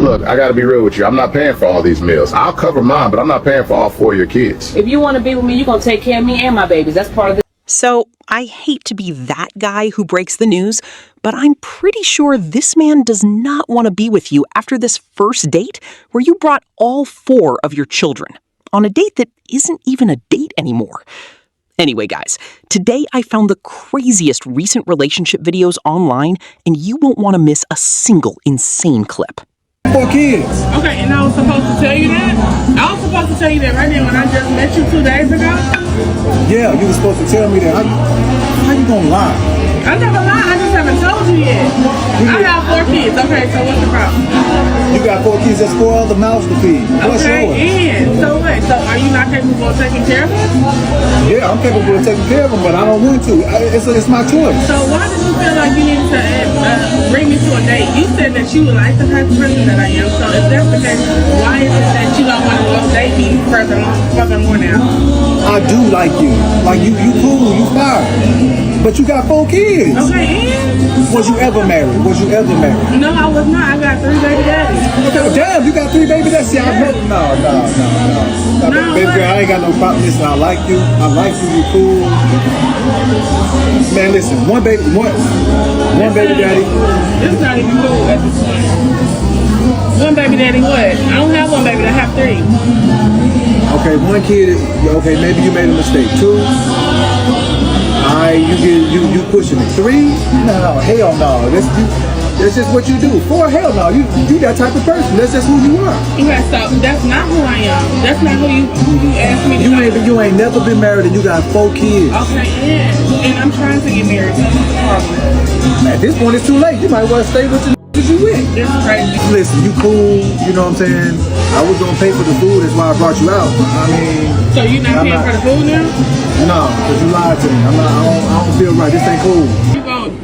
Look, I gotta be real with you. I'm not paying for all these meals. I'll cover mine, but I'm not paying for all 4 of your kids. If you want to be with me, you're going to take care of me and my babies. That's part of it. So, I hate to be that guy who breaks the news, but I'm pretty sure this man does not want to be with you after this first date where you brought all 4 of your children on a date that isn't even a date anymore. Anyway, guys, today I found the craziest recent relationship videos online, and you won't want to miss a single insane clip. 4 kids. Okay, and I was supposed to tell you that? I was supposed to tell you that right now when I just met you 2 days ago? Yeah, you were supposed to tell me that. How you gonna lie? I never lied, I just haven't told you yet. I have 4 kids. Okay, so what's the problem? You got 4 kids, that's 4 other mouths to feed. What's yours? And so what? So are you not capable of taking care of them? Yeah, I'm capable of taking care of them, but I don't want to. It's my choice. So why did you feel like you needed to bring me to a date? You said that you would like the type of person that I am. So if that's the case, why is it that you don't want to go date me furthermore now? I do like you. Like you cool, you fine. But you got 4 kids. Okay, and? Was you ever married? No, I was not. I got 3 baby daddies. Okay, damn, you got 3 baby daddies? See, I know. No, baby girl, I ain't got no problem. Listen, I like you. You cool. Man, listen, one baby daddy. It's not even cool at this point. One baby daddy what? I don't have one baby, I have 3. Okay, 1 kid, okay, maybe you made a mistake. 2, you pushing it. 3, no, hell no. That's just what you do. 4, hell no. You that type of person. That's just who you are. Okay, so that's not who I am. That's not who you asked me to You ain't never been married and you got 4 kids. Okay, and I'm trying to get married. At this point, it's too late. You might well stay with the you with. It's crazy. Listen, you cool. You know what I'm saying? I was gonna pay for the food. That's why I brought you out. I mean. So you not paying for the food now? No, because you lied to me. I don't feel right. This ain't cool.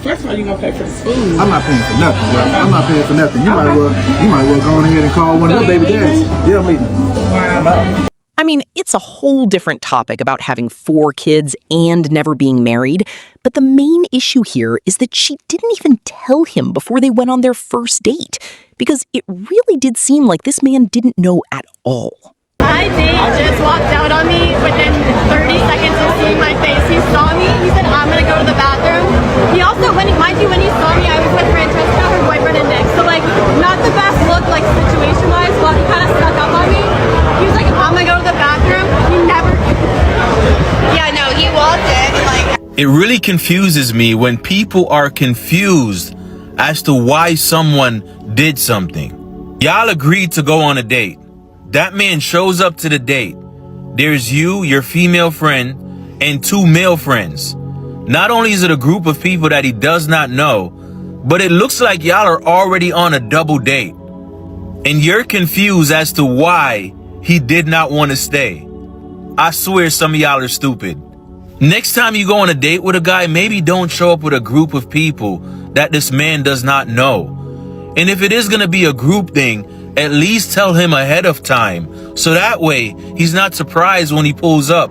First of all, you gonna pay for the food. I'm not paying for nothing, bro. I'm not paying for nothing. You might well go ahead and call one of your baby daddies. Yeah, I'm leaving. Wow. I mean, it's a whole different topic about having 4 kids and never being married, but the main issue here is that she didn't even tell him before they went on their first date, because it really did seem like this man didn't know at all. My date just walked out on me within 30 seconds of seeing my face. He saw me, he said, I'm gonna go to the bathroom. He also, when he saw me, I was with Francesca, her boyfriend, and Nick. So like, not the best look, like situation-wise, but he kind of snuck up on me. He was like, I'm gonna go to the bathroom. He never, yeah, no, he walked in and like. It really confuses me when people are confused as to why someone did something. Y'all agreed to go on a date. That man shows up to the date. There's you, your female friend, and 2 male friends. Not only is it a group of people that he does not know, but it looks like y'all are already on a double date. And you're confused as to why he did not want to stay. I swear some of y'all are stupid. Next time you go on a date with a guy, maybe don't show up with a group of people that this man does not know. And if it is going to be a group thing, at least tell him ahead of time, so that way he's not surprised when he pulls up.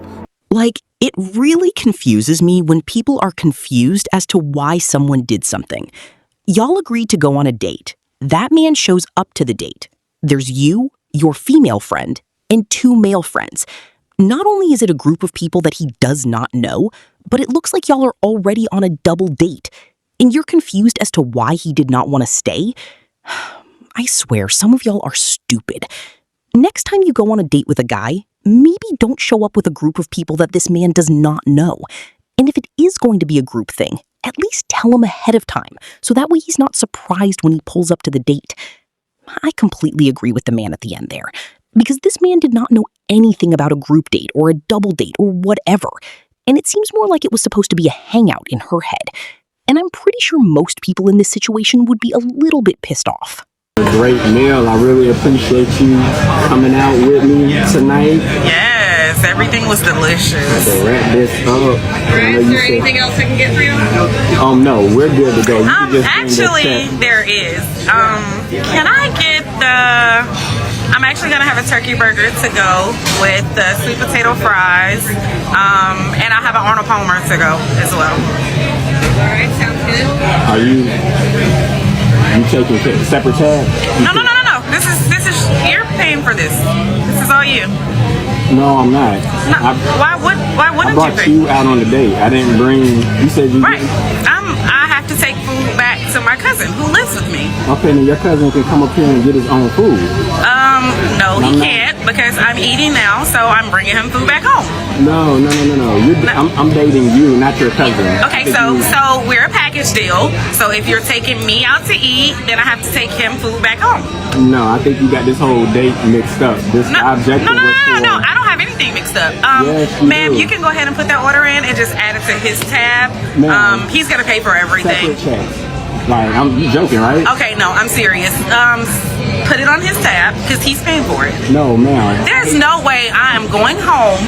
Like, it really confuses me when people are confused as to why someone did something. Y'all agreed to go on a date. That man shows up to the date. There's you, your female friend, and 2 male friends. Not only is it a group of people that he does not know, but it looks like y'all are already on a double date. And you're confused as to why he did not want to stay? I swear, some of y'all are stupid. Next time you go on a date with a guy, maybe don't show up with a group of people that this man does not know. And if it is going to be a group thing, at least tell him ahead of time, so that way he's not surprised when he pulls up to the date. I completely agree with the man at the end there, because this man did not know anything about a group date or a double date or whatever, and it seems more like it was supposed to be a hangout in her head. And I'm pretty sure most people in this situation would be a little bit pissed off. Great meal. I really appreciate you coming out with me tonight. Yes, everything was delicious. To wrap this up. Is there anything else I can get for you? No, we're good to go. Actually, there is. Can I get I'm actually gonna have a turkey burger to go with the sweet potato fries, and I have an Arnold Palmer to go as well. All right, sounds good. Are you taking separate tab? No. This is you're paying for this. This is all you. No, I'm not. No, why I wouldn't brought you pay? you out on the date. I didn't bring. You said you. Right. I have to take food back to my cousin who lives with me. Okay, then your cousin can come up here and get his own food. No, he can't because I'm eating now, so I'm bringing him food back home. No. I'm dating you, not your cousin. Okay, so we're a package deal. So if you're taking me out to eat, then I have to take him food back home. No, I think you got this whole date mixed up. This objective was for... No. I don't have anything mixed up. Yes, you ma'am, do. you can go ahead and put that order in and just add it to his tab. Ma'am, He's gonna pay for everything. Separate checks. Like, you joking, right? Okay, no, I'm serious. Put it on his tab because he's paying for it. No, ma'am. There's no way I am going home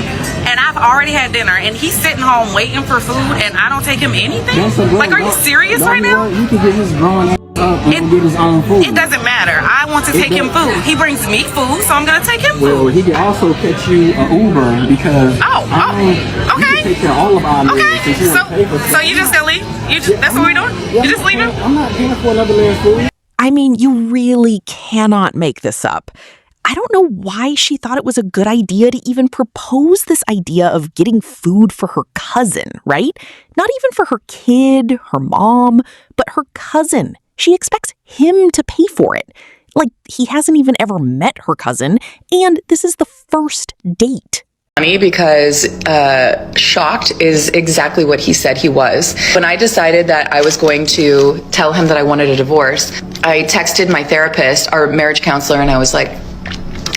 and I've already had dinner and he's sitting home waiting for food and I don't take him anything? Like, are you serious right now? You can get his grown ass up and get his own food. It doesn't matter. I want to take him food. He brings me food, so I'm gonna take him food. Well, he can also catch you an Uber because okay. You can take care of all of our meals since you don't pay for So you just gonna leave? That's what we're doing? You just leaving? I'm not paying for another man's food. I mean, you really cannot make this up. I don't know why she thought it was a good idea to even propose this idea of getting food for her cousin, right? Not even for her kid, her mom, but her cousin. She expects him to pay for it. Like, he hasn't even ever met her cousin, and this is the first date. Funny because shocked is exactly what he said he was. When I decided that I was going to tell him that I wanted a divorce, I texted my therapist, our marriage counselor, and I was like,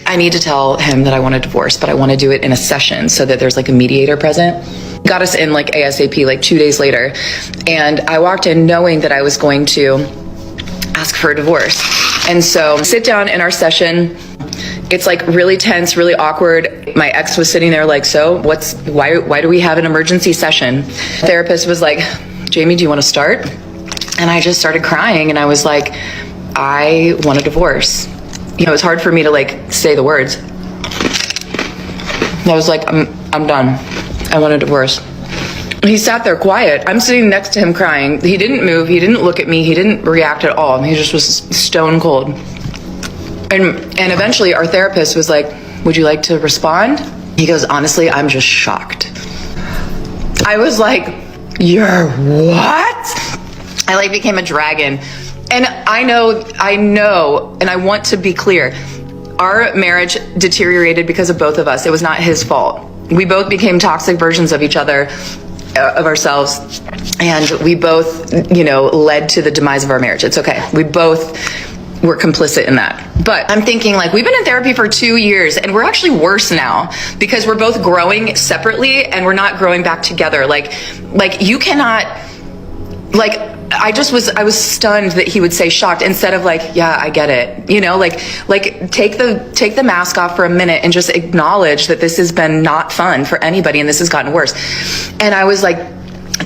I need to tell him that I want a divorce, but I want to do it in a session so that there's like a mediator present. Got us in like ASAP, like 2 days later. And I walked in knowing that I was going to ask for a divorce. And so sit down in our session. It's like really tense, really awkward. My ex was sitting there like, so why do we have an emergency session? The therapist was like, Jamie, do you want to start? And I just started crying and I was like, I want a divorce. You know, it's hard for me to like say the words. I was like, I'm done. I want a divorce. He sat there quiet. I'm sitting next to him crying. He didn't move. He didn't look at me. He didn't react at all. He just was stone cold. And eventually our therapist was like, would you like to respond? He goes, honestly, I'm just shocked. I was like, you're what? I like became a dragon. And I know, and I want to be clear, our marriage deteriorated because of both of us. It was not his fault. We both became toxic versions of each other, of ourselves, and we both, led to the demise of our marriage. It's okay. We both were complicit in that. But I'm thinking like, we've been in therapy for 2 years and we're actually worse now because we're both growing separately and we're not growing back together. Like you cannot, like, I was stunned that he would say shocked instead of like, yeah, I get it. Like take the mask off for a minute and just acknowledge that this has been not fun for anybody and this has gotten worse. And I was like,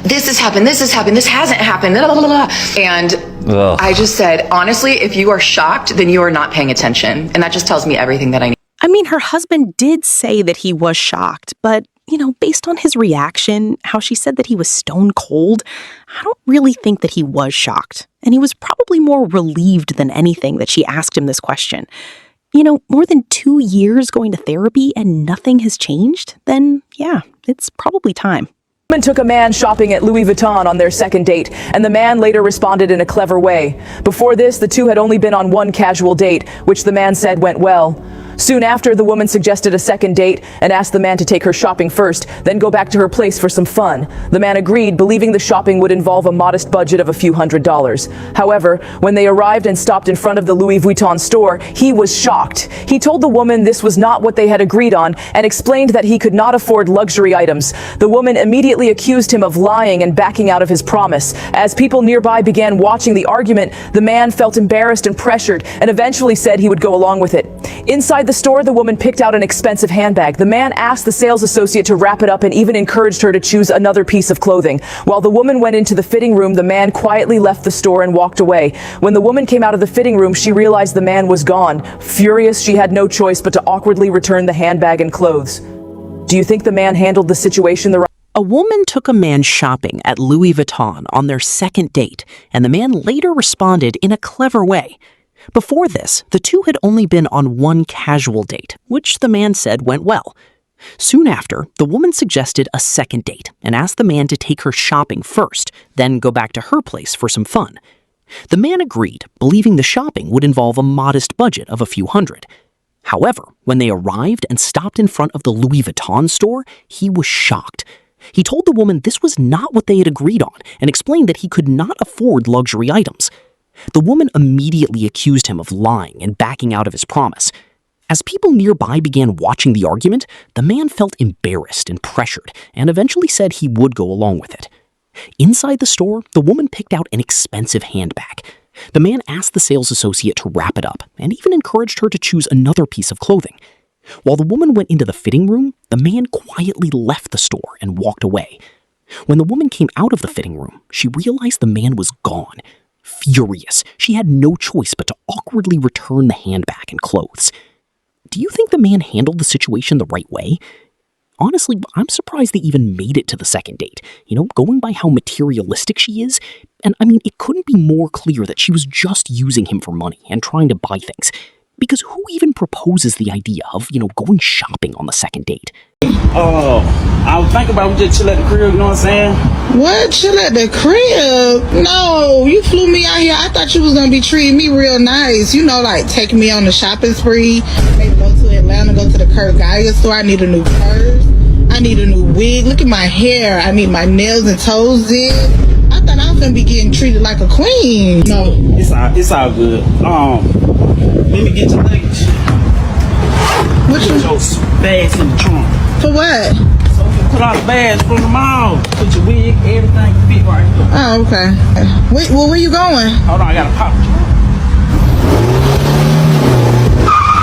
this has happened, this hasn't happened, blah, blah, blah. And I just said, honestly, if you are shocked, then you are not paying attention. And that just tells me everything that I need. I mean, her husband did say that he was shocked, but, based on his reaction, how she said that he was stone cold, I don't really think that he was shocked. And he was probably more relieved than anything that she asked him this question. More than 2 years going to therapy and nothing has changed, then yeah, it's probably time. Woman took a man shopping at Louis Vuitton on their second date, and the man later responded in a clever way. Before this, the two had only been on one casual date, which the man said went well. Soon after, the woman suggested a second date and asked the man to take her shopping first, then go back to her place for some fun. The man agreed, believing the shopping would involve a modest budget of a few $100s. However, when they arrived and stopped in front of the Louis Vuitton store, he was shocked. He told the woman this was not what they had agreed on and explained that he could not afford luxury items. The woman immediately accused him of lying and backing out of his promise. As people nearby began watching the argument, the man felt embarrassed and pressured and eventually said he would go along with it. Inside the store, the woman picked out an expensive handbag. The man asked the sales associate to wrap it up and even encouraged her to choose another piece of clothing. While the woman went into the fitting room, the man quietly left the store and walked away. When the woman came out of the fitting room, she realized the man was gone. Furious, she had no choice but to awkwardly return the handbag and clothes. Do you think the man handled the situation the right? A woman took a man shopping at Louis Vuitton on their second date, and the man later responded in a clever way. Before this, the two had only been on one casual date, which the man said went well. Soon after, the woman suggested a second date and asked the man to take her shopping first, then go back to her place for some fun. The man agreed, believing the shopping would involve a modest budget of a few hundred. However, when they arrived and stopped in front of the Louis Vuitton store, he was shocked. He told the woman this was not what they had agreed on and explained that he could not afford luxury items. The woman immediately accused him of lying and backing out of his promise. As people nearby began watching the argument, the man felt embarrassed and pressured and eventually said he would go along with it. Inside the store, the woman picked out an expensive handbag. The man asked the sales associate to wrap it up and even encouraged her to choose another piece of clothing. While the woman went into the fitting room, the man quietly left the store and walked away. When the woman came out of the fitting room, she realized the man was gone. Furious, she had no choice but to awkwardly return the handbag and clothes. Do you think the man handled the situation the right way? Honestly, I'm surprised they even made it to the second date. Going by how materialistic she is. And it couldn't be more clear that she was just using him for money and trying to buy things. Because who even proposes the idea of, going shopping on the second date? Oh, I was thinking about we just chill at the crib, you know what I'm saying? What? Chill at the crib? No, you flew me out here. I thought you was gonna be treating me real nice. Like taking me on the shopping spree. Maybe go to Atlanta, go to the Kurt Geiger store. I need a new purse. I need a new wig. Look at my hair. I need my nails and toes did. I thought I was gonna be getting treated like a queen. No, It's all good. Let me get your luggage. What you? Put your bags in the trunk. For what? So you can put all the bags from the mall. Put your wig, everything fit right here. Oh, okay. Wait, well, where you going? Hold on, I gotta pop you.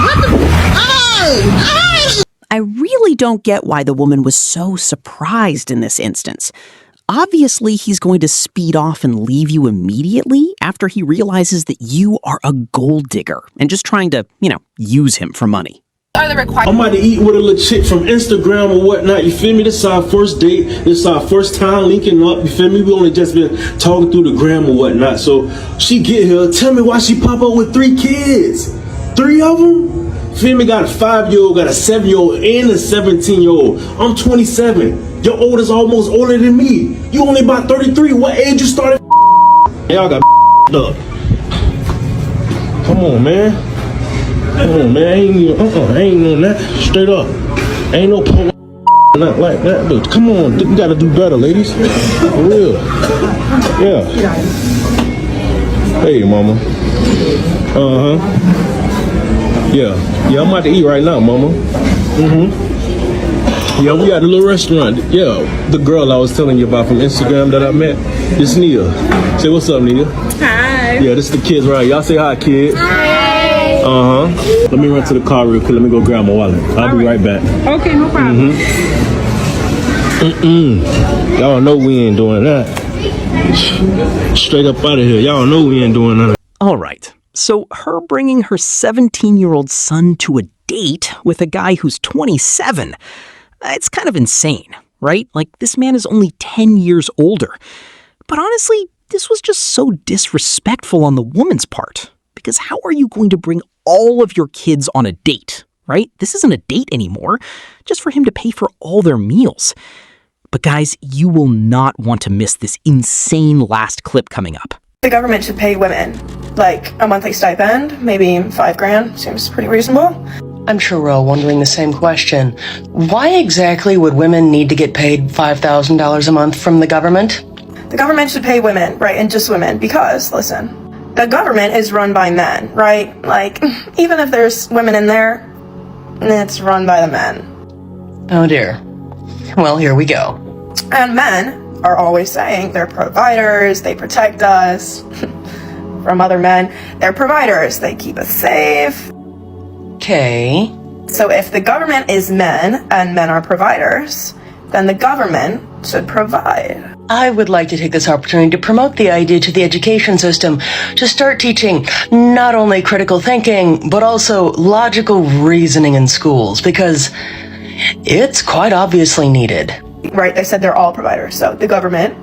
What the? Oh! I really don't get why the woman was so surprised in this instance. Obviously, he's going to speed off and leave you immediately after he realizes that you are a gold digger and just trying to, use him for money. Are the requirements? I'm about to eat with a little chick from Instagram or whatnot, you feel me? This is our first date. This is our first time linking up, you feel me? We only just been talking through the gram or whatnot. So she get here, tell me why she pop up with 3 kids. 3 of them? Feel me? Got a 5-year-old, got a 7-year-old, and a 17-year-old. I'm 27. Your oldest almost older than me. You only about 33. What age you started? Y'all got up. Come on, man. Come on, man. I ain't doing that. Straight up. Ain't no pole not like that. But come on, we gotta do better, ladies. For real. Yeah. Hey, mama. Yeah, I'm about to eat right now, mama. Yeah, we at a little restaurant. Yeah, the girl I was telling you about from Instagram that I met, this Nia. Say what's up, Nia. Hi. Yeah, this is the kids right. Y'all say hi, kids. Hi. Let me run to the car real quick. Let me go grab my wallet. I'll be right back. Okay, no problem. Y'all know we ain't doing that. Straight up out of here. Y'all know we ain't doing none of that. All right. So her bringing her 17-year-old son to a date with a guy who's 27, it's kind of insane, right? Like, this man is only 10 years older. But honestly, this was just so disrespectful on the woman's part. Because how are you going to bring all of your kids on a date, right? This isn't a date anymore, just for him to pay for all their meals. But guys, you will not want to miss this insane last clip coming up. The government should pay women like a monthly stipend, maybe $5,000. Seems pretty reasonable. I'm sure we're all wondering the same question. Why exactly would women need to get paid $5,000 a month from the government? The government should pay women, right, and just women, because, listen, the government is run by men, right? Like, even if there's women in there, it's run by the men. Oh dear. Well, here we go. And men are always saying they're providers, they protect us from other men. They're providers, they keep us safe. Okay. So if the government is men and men are providers, then the government should provide. I would like to take this opportunity to promote the idea to the education system to start teaching not only critical thinking, but also logical reasoning in schools, because it's quite obviously needed. Right, they said they're all providers, so the government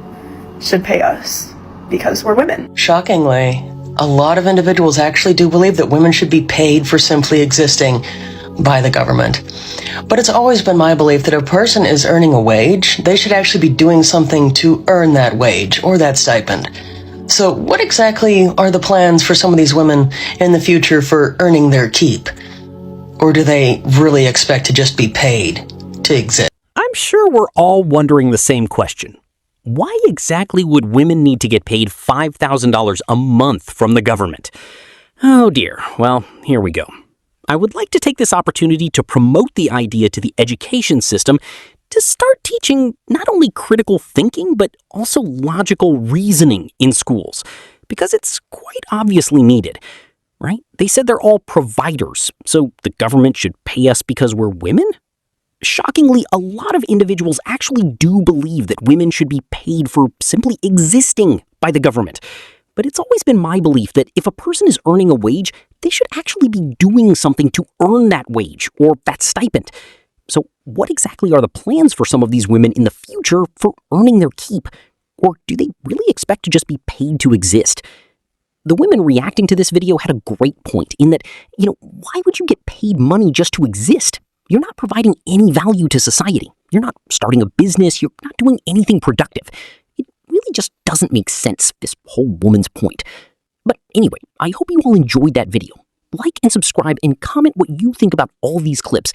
should pay us because we're women. Shockingly, a lot of individuals actually do believe that women should be paid for simply existing by the government. But it's always been my belief that if a person is earning a wage, they should actually be doing something to earn that wage or that stipend. So what exactly are the plans for some of these women in the future for earning their keep? Or do they really expect to just be paid to exist? I'm sure we're all wondering the same question. Why exactly would women need to get paid $5,000 a month from the government? Oh dear, well, here we go. I would like to take this opportunity to promote the idea to the education system to start teaching not only critical thinking, but also logical reasoning in schools, because it's quite obviously needed, right? They said they're all providers, so the government should pay us because we're women? Shockingly, a lot of individuals actually do believe that women should be paid for simply existing by the government. But it's always been my belief that if a person is earning a wage, they should actually be doing something to earn that wage or that stipend. So what exactly are the plans for some of these women in the future for earning their keep? Or do they really expect to just be paid to exist? The women reacting to this video had a great point in that, why would you get paid money just to exist? You're not providing any value to society. You're not starting a business. You're not doing anything productive. It really just doesn't make sense, this whole woman's point. But anyway, I hope you all enjoyed that video. Like and subscribe and comment what you think about all these clips.